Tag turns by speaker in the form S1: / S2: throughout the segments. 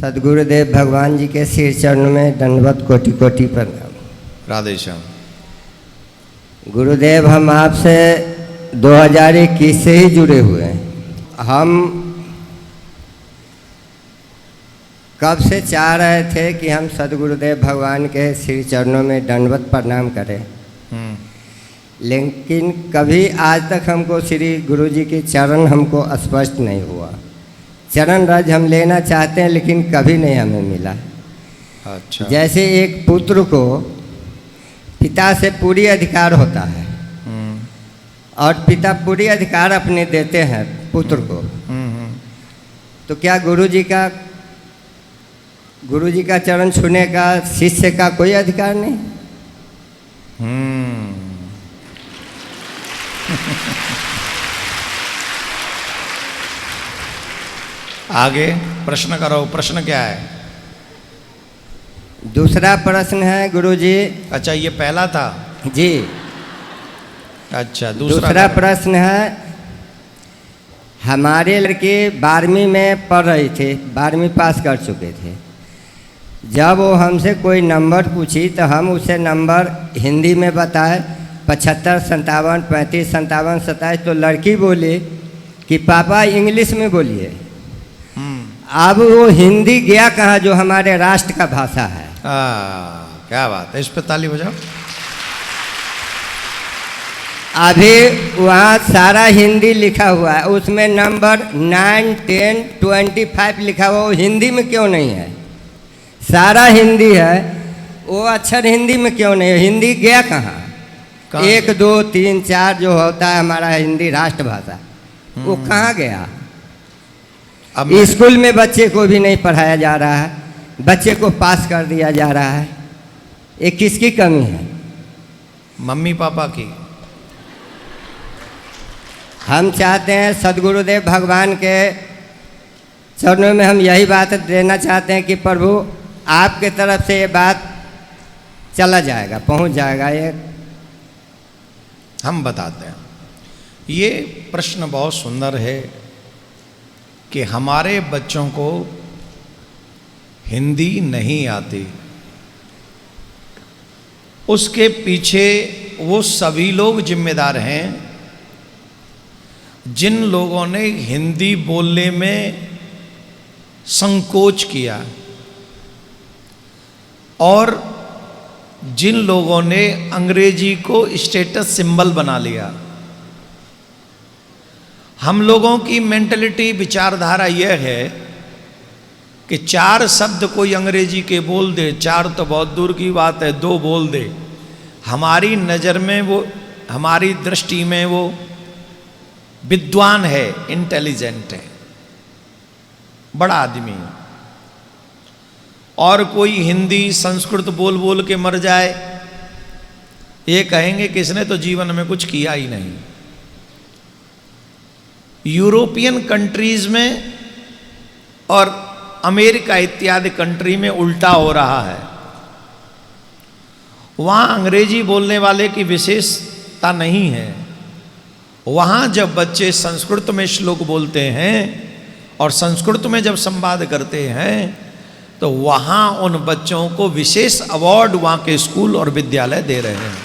S1: सदगुरुदेव भगवान जी के सिर चरणों में दंडवत कोटि कोटि प्रणाम।
S2: राधे श्याम।
S1: गुरुदेव, हम आपसे 2021 से ही जुड़े हुए हैं। हम कब से चाह रहे थे कि हम सदगुरुदेव भगवान के श्री चरणों में दंडवत प्रणाम करें, लेकिन कभी आज तक हमको श्री गुरु जी के चरण हमको स्पष्ट नहीं हुआ। चरण रज हम लेना चाहते हैं लेकिन कभी नहीं हमें मिला।
S2: अच्छा।
S1: जैसे एक पुत्र को पिता से पूरी अधिकार होता है और पिता पूरी अधिकार अपने देते हैं पुत्र को, तो क्या गुरु जी का चरण छूने का शिष्य का कोई अधिकार नहीं?
S2: आगे प्रश्न करो। प्रश्न क्या है?
S1: दूसरा प्रश्न है गुरुजी।
S2: अच्छा, ये पहला था
S1: जी।
S2: अच्छा,
S1: दूसरा प्रश्न है, हमारे लड़के 12वीं में पढ़ रही थे, 12वीं पास कर चुके थे। जब वो हमसे कोई नंबर पूछी तो हम उसे नंबर हिंदी में बताए 75, 57, 35, 57, 27। तो लड़की बोली कि पापा इंग्लिश में बोलिए। अब वो हिंदी गया कहाँ जो हमारे राष्ट्र का भाषा है।
S2: क्या बात है, इस पे ताली बजाओ।
S1: अभी वहाँ सारा हिंदी लिखा हुआ है, उसमें नंबर 9, 10, 25 लिखा हुआ, वो हिंदी में क्यों नहीं है? सारा हिंदी है, वो अक्षर हिंदी में क्यों नहीं है? हिंदी गया कहाँ? 1, 2, 3, 4 जो होता है हमारा हिंदी राष्ट्रभाषा, वो कहाँ गया? स्कूल में बच्चे को भी नहीं पढ़ाया जा रहा है, बच्चे को पास कर दिया जा रहा है। ये किसकी कमी है?
S2: मम्मी पापा की।
S1: हम चाहते हैं सदगुरुदेव भगवान के चरणों में हम यही बात देना चाहते हैं कि प्रभु आपके तरफ से ये बात चला जाएगा, पहुंच जाएगा। ये
S2: हम बताते हैं। ये प्रश्न बहुत सुंदर है कि हमारे बच्चों को हिंदी नहीं आती। उसके पीछे वो सभी लोग जिम्मेदार हैं जिन लोगों ने हिंदी बोलने में संकोच किया और जिन लोगों ने अंग्रेजी को स्टेटस सिंबल बना लिया। हम लोगों की मेंटलिटी, विचारधारा यह है कि 4 शब्द कोई अंग्रेजी के बोल दे, 4 तो बहुत दूर की बात है, 2 बोल दे, हमारी नज़र में वो, हमारी दृष्टि में वो विद्वान है, इंटेलिजेंट है, बड़ा आदमी। और कोई हिंदी संस्कृत बोल बोल के मर जाए, ये कहेंगे कि इसने तो जीवन में कुछ किया ही नहीं। यूरोपियन कंट्रीज में और अमेरिका इत्यादि कंट्री में उल्टा हो रहा है। वहाँ अंग्रेजी बोलने वाले की विशेषता नहीं है। वहाँ जब बच्चे संस्कृत में श्लोक बोलते हैं और संस्कृत में जब संवाद करते हैं तो वहाँ उन बच्चों को विशेष अवार्ड वहाँ के स्कूल और विद्यालय दे रहे हैं।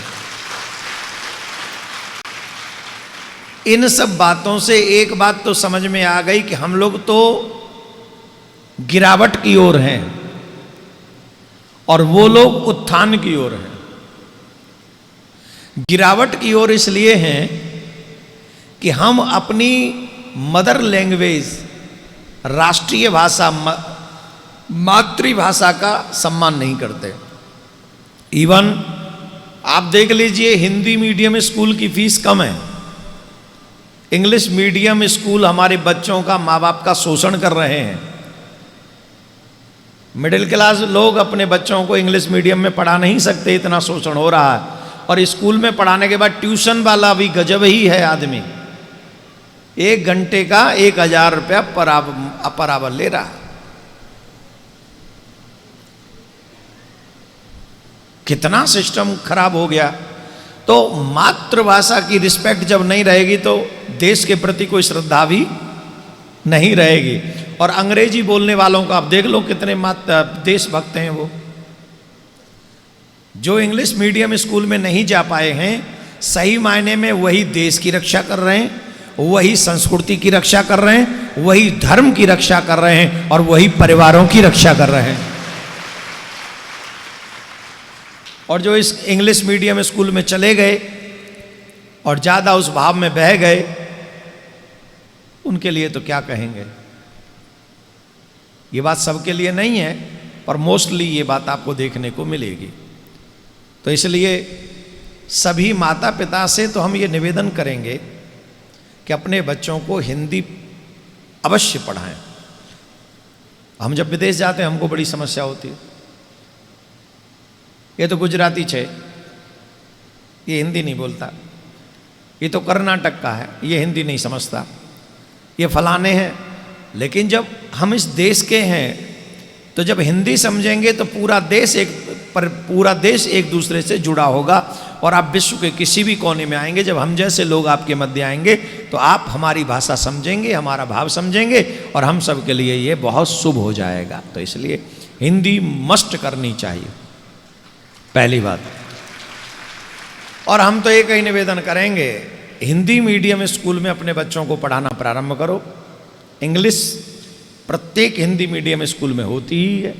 S2: इन सब बातों से एक बात तो समझ में आ गई कि हम लोग तो गिरावट की ओर हैं और वो लोग उत्थान की ओर हैं। गिरावट की ओर इसलिए हैं कि हम अपनी मदर लैंग्वेज, राष्ट्रीय भाषा, मातृभाषा का सम्मान नहीं करते। इवन आप देख लीजिए, हिंदी मीडियम स्कूल की फीस कम है, इंग्लिश मीडियम स्कूल हमारे बच्चों का, माँ बाप का शोषण कर रहे हैं। मिडिल क्लास लोग अपने बच्चों को इंग्लिश मीडियम में पढ़ा नहीं सकते, इतना शोषण हो रहा है। और स्कूल में पढ़ाने के बाद ट्यूशन वाला भी गजब ही है आदमी, 1 घंटे का 1000 रुपया पर आवर ले रहा। कितना सिस्टम खराब हो गया। तो मातृभाषा की रिस्पेक्ट जब नहीं रहेगी तो देश के प्रति कोई श्रद्धा भी नहीं रहेगी। और अंग्रेजी बोलने वालों का आप देख लो कितने देशभक्त हैं वो। जो इंग्लिश मीडियम स्कूल में नहीं जा पाए हैं, सही मायने में वही देश की रक्षा कर रहे हैं, वही संस्कृति की रक्षा कर रहे हैं, वही धर्म की रक्षा कर रहे हैं और वही परिवारों की रक्षा कर रहे हैं। और जो इस इंग्लिश मीडियम स्कूल में चले गए और ज़्यादा उस भाव में बह गए, उनके लिए तो क्या कहेंगे। ये बात सबके लिए नहीं है, पर मोस्टली ये बात आपको देखने को मिलेगी। तो इसलिए सभी माता पिता से तो हम ये निवेदन करेंगे कि अपने बच्चों को हिंदी अवश्य पढ़ाएं। हम जब विदेश जाते हैं हमको बड़ी समस्या होती है, ये तो गुजराती छे, ये हिंदी नहीं बोलता, ये तो कर्नाटक का है, ये हिंदी नहीं समझता, ये फलाने हैं। लेकिन जब हम इस देश के हैं तो जब हिंदी समझेंगे तो पूरा देश एक दूसरे से जुड़ा होगा। और आप विश्व के किसी भी कोने में आएंगे, जब हम जैसे लोग आपके मध्य आएंगे तो आप हमारी भाषा समझेंगे, हमारा भाव समझेंगे और हम सब के लिए ये बहुत शुभ हो जाएगा। तो इसलिए हिंदी मस्ट करनी चाहिए, पहली बात। और हम तो एक ही निवेदन करेंगे, हिंदी मीडियम स्कूल में अपने बच्चों को पढ़ाना प्रारंभ करो। इंग्लिश प्रत्येक हिंदी मीडियम स्कूल में होती ही है।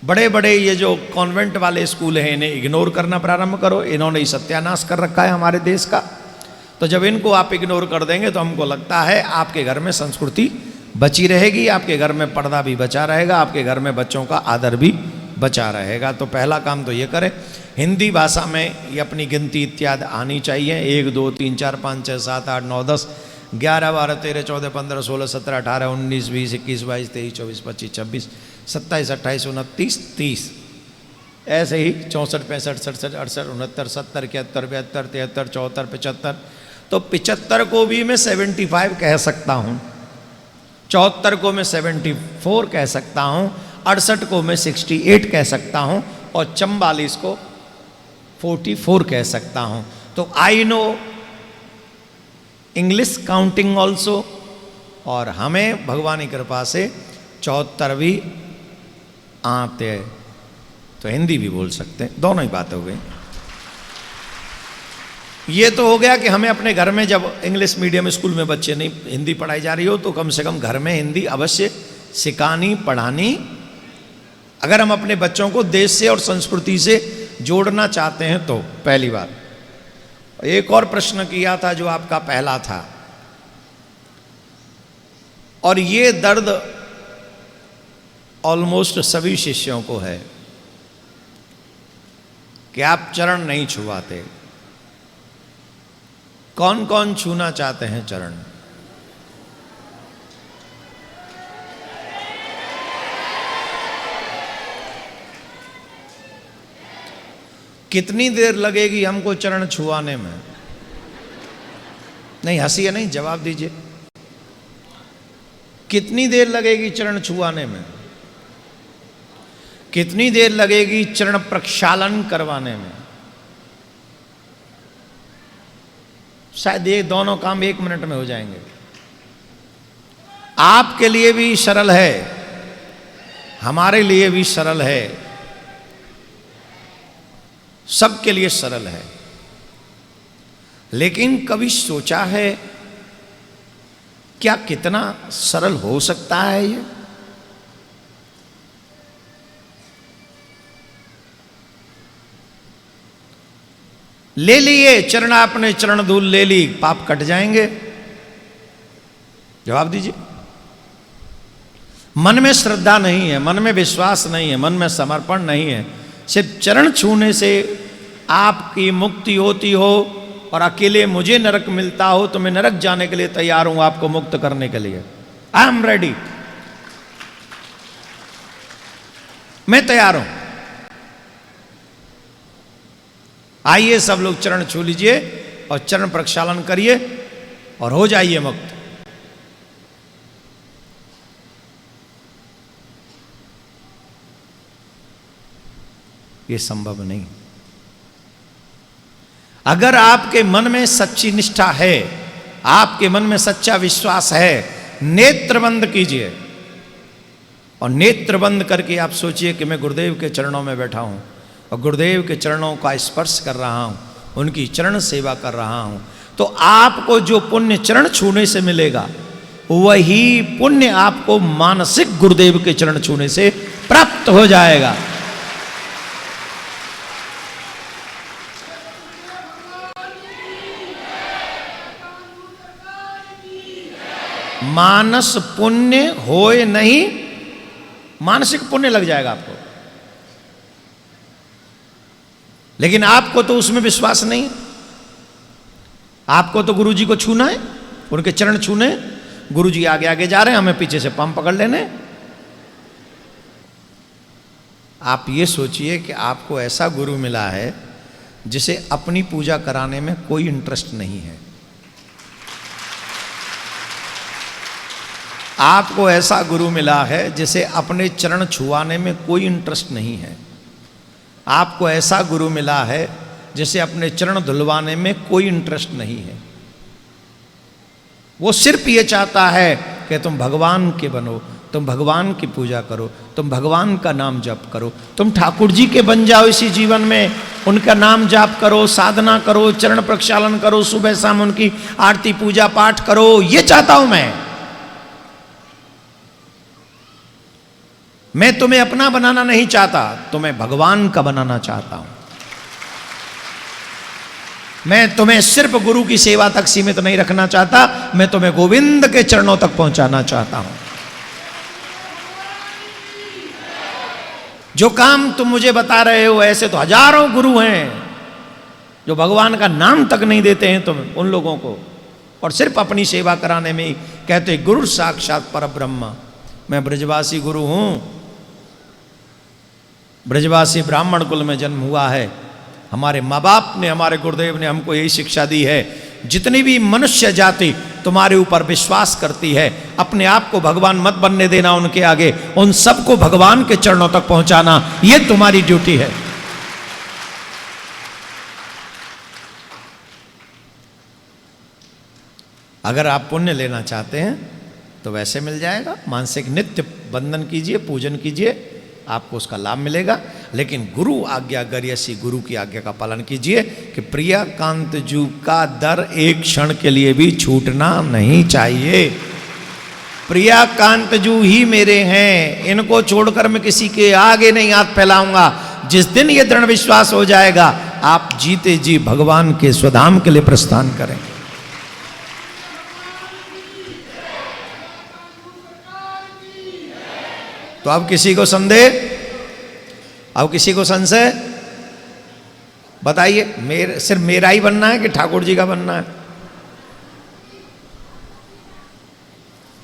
S2: बड़े बड़े ये जो कॉन्वेंट वाले स्कूल हैं इन्हें इग्नोर करना प्रारंभ करो। इन्होंने ही सत्यानाश कर रखा है हमारे देश का। तो जब इनको आप इग्नोर कर देंगे तो हमको लगता है आपके घर में संस्कृति बची रहेगी, आपके घर में पर्दा भी बचा रहेगा, आपके घर में बच्चों का आदर भी बचा रहेगा। तो पहला काम तो ये करें, हिंदी भाषा में ये अपनी गिनती इत्यादि आनी चाहिए। 1 2 3 4 5 6 7 8 9 10 11 12 13 14 15 16 17 18 19 20 21 22 23 24 25 26 27 28 29 30, ऐसे ही 64 65 67 68 69 70 71 72 73 74 75। तो 75 को भी मैं 75 कह सकता हूँ, 74 को मैं 74 कह सकता हूँ, 68 को मैं 68 कह सकता हूँ और 44 को 44 कह सकता हूँ। तो I know English counting also, और हमें भगवान की कृपा से 74 भी आते हैं, तो हिंदी भी बोल सकते हैं। दोनों ही बातें हो गई। ये तो हो गया कि हमें अपने घर में जब इंग्लिश मीडियम स्कूल में बच्चे नहीं हिंदी पढ़ाई जा रही हो तो कम से कम घर में हिंदी अवश्य सिखानी पढ़ानी, अगर हम अपने बच्चों को देश से और संस्कृति से जोड़ना चाहते हैं तो। पहली बात। एक और प्रश्न किया था जो आपका पहला था, और ये दर्द ऑलमोस्ट सभी शिष्यों को है कि आप चरण नहीं छुआते। कौन कौन छूना चाहते हैं चरण? कितनी देर लगेगी हमको चरण छुआने में? नहीं हंसिए नहीं, जवाब दीजिए। कितनी देर लगेगी चरण छुआने में? कितनी देर लगेगी चरण प्रक्षालन करवाने में? शायद ये दोनों काम 1 मिनट में हो जाएंगे। आपके लिए भी सरल है, हमारे लिए भी सरल है, सबके लिए सरल है। लेकिन कभी सोचा है क्या कितना सरल हो सकता है ये? ले लिए चरण, आपने चरण धूल ले ली, पाप कट जाएंगे? जवाब दीजिए। मन में श्रद्धा नहीं है, मन में विश्वास नहीं है, मन में समर्पण नहीं है, सिर्फ चरण छूने से आपकी मुक्ति होती हो और अकेले मुझे नरक मिलता हो तो मैं नरक जाने के लिए तैयार हूं आपको मुक्त करने के लिए। आई एम रेडी, मैं तैयार हूं। आइए सब लोग चरण छू लीजिए और चरण प्रक्षालन करिए और हो जाइए मुक्त। ये संभव नहीं। अगर आपके मन में सच्ची निष्ठा है, आपके मन में सच्चा विश्वास है, नेत्र बंद कीजिए और नेत्र बंद करके आप सोचिए कि मैं गुरुदेव के चरणों में बैठा हूँ और गुरुदेव के चरणों का स्पर्श कर रहा हूँ, उनकी चरण सेवा कर रहा हूँ। तो आपको जो पुण्य चरण छूने से मिलेगा वही पुण्य आपको मानसिक गुरुदेव के चरण छूने से प्राप्त हो जाएगा। मानस पुण्य होए नहीं, मानसिक पुण्य लग जाएगा आपको, लेकिन आपको तो उसमें विश्वास नहीं। आपको तो गुरु जी को छूना है, उनके चरण छूने, गुरु जी आगे आगे जा रहे हैं, हमें पीछे से पंप पकड़ लेने। आप ये सोचिए कि आपको ऐसा गुरु मिला है जिसे अपनी पूजा कराने में कोई इंटरेस्ट नहीं है। आपको ऐसा गुरु मिला है जिसे अपने चरण छुआने में कोई इंटरेस्ट नहीं है। आपको ऐसा गुरु मिला है जिसे अपने चरण धुलवाने में कोई इंटरेस्ट नहीं है। वो सिर्फ ये चाहता है कि तुम भगवान के बनो, तुम भगवान की पूजा करो, तुम भगवान का नाम जप करो, तुम ठाकुर जी के बन जाओ इसी जीवन में, उनका नाम जाप करो, साधना करो, चरण प्रक्षालन करो, सुबह शाम उनकी आरती पूजा पाठ करो। ये चाहता हूं मैं तुम्हें अपना बनाना नहीं चाहता, तुम्हें भगवान का बनाना चाहता हूं। मैं तुम्हें सिर्फ गुरु की सेवा तक सीमित नहीं रखना चाहता, मैं तुम्हें गोविंद के चरणों तक पहुंचाना चाहता हूं। जो काम तुम मुझे बता रहे हो, ऐसे तो हजारों गुरु हैं जो भगवान का नाम तक नहीं देते हैं तुम उन लोगों को, और सिर्फ अपनी सेवा कराने में ही कहते गुरु साक्षात परब्रह्म। मैं ब्रजवासी गुरु हूं, ब्रजवासी ब्राह्मण कुल में जन्म हुआ है। हमारे माँ बाप ने, हमारे गुरुदेव ने हमको यही शिक्षा दी है, जितनी भी मनुष्य जाति तुम्हारे ऊपर विश्वास करती है, अपने आप को भगवान मत बनने देना उनके आगे, उन सबको भगवान के चरणों तक पहुंचाना, ये तुम्हारी ड्यूटी है। अगर आप पुण्य लेना चाहते हैं तो वैसे मिल जाएगा। मानसिक नित्य वंदन कीजिए, पूजन कीजिए, आपको उसका लाभ मिलेगा। लेकिन गुरु आज्ञा गरियसी, गुरु की आज्ञा का पालन कीजिए कि प्रिया कांत जू का दर एक क्षण के लिए भी छूटना नहीं चाहिए। प्रिया कांत जू ही मेरे हैं, इनको छोड़कर मैं किसी के आगे नहीं हाथ फैलाऊंगा। जिस दिन ये दृढ़ विश्वास हो जाएगा, आप जीते जी भगवान के स्वधाम के लिए प्रस्थान करें। तो अब किसी को संदेह, अब किसी को संशय, बताइए। सिर्फ मेरा ही बनना है कि ठाकुर जी का बनना है?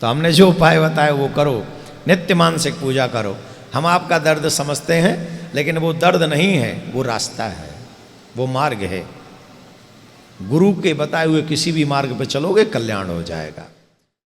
S2: तो हमने जो उपाय बताए वो करो, नित्य मानसिक पूजा करो। हम आपका दर्द समझते हैं, लेकिन वो दर्द नहीं है, वो रास्ता है, वो मार्ग है। गुरु के बताए हुए किसी भी मार्ग पर चलोगे, कल्याण हो जाएगा।